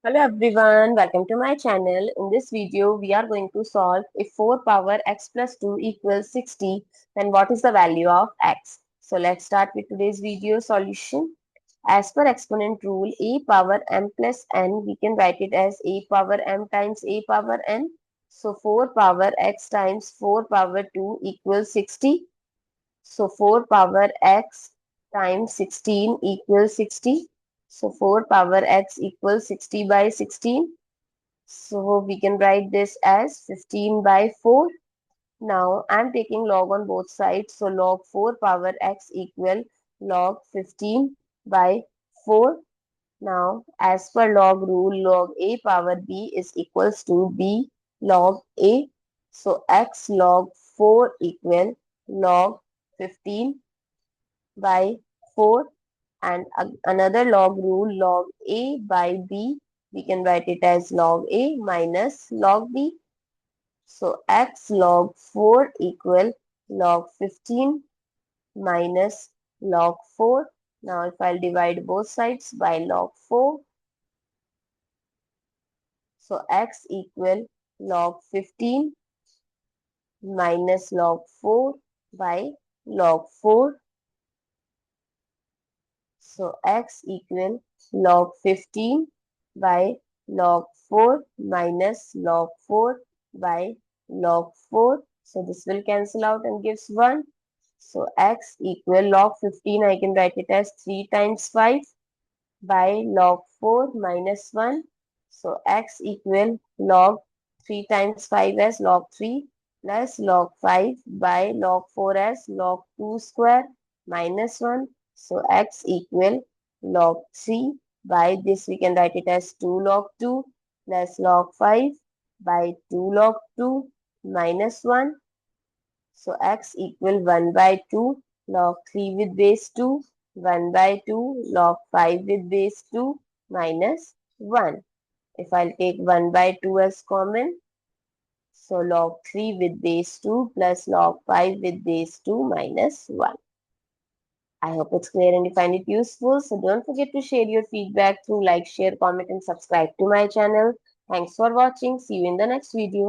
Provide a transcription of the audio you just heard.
Hello everyone, welcome to my channel. In this video, we are going to solve if 4 power x plus 2 equals 60, then what is the value of x? So let's start with today's video solution. As per exponent rule, a power m plus n, we can write it as a power m times a power n. So 4 power x times 4 power 2 equals 60. So 4 power x times 16 equals 60. So 4 power x equals 60 by 16. So we can write this as 15 by 4. Now I'm taking log on both sides. So log 4 power x equal log 15 by 4. Now as per log rule, log a power b is equals to b log a. So x log 4 equal log 15 by 4, and another log rule, log a by b, we can write it as log a minus log b. So x log 4 equal log 15 minus log 4. Now if I'll divide both sides by log 4, so x equal log 15 minus log 4 by log 4. So x equal log 15 by log 4 minus log 4 by log 4. So this will cancel out and gives 1. So x equal log 15, I can write it as 3 times 5 by log 4 minus 1. So x equal log 3 times 5 as log 3 plus log 5 by log 4 as log 2 square minus 1. So x equal log 3. By this we can write it as 2 log 2 plus log 5 by 2 log 2 minus 1. So x equal 1 by 2 log 3 with base 2, 1 by 2 log 5 with base 2 minus 1. If I'll take 1 by 2 as common, so log 3 with base 2 plus log 5 with base 2 minus 1. I hope it's clear and you find it useful. So don't forget to share your feedback through like, share, comment and subscribe to my channel. Thanks for watching. See you in the next video.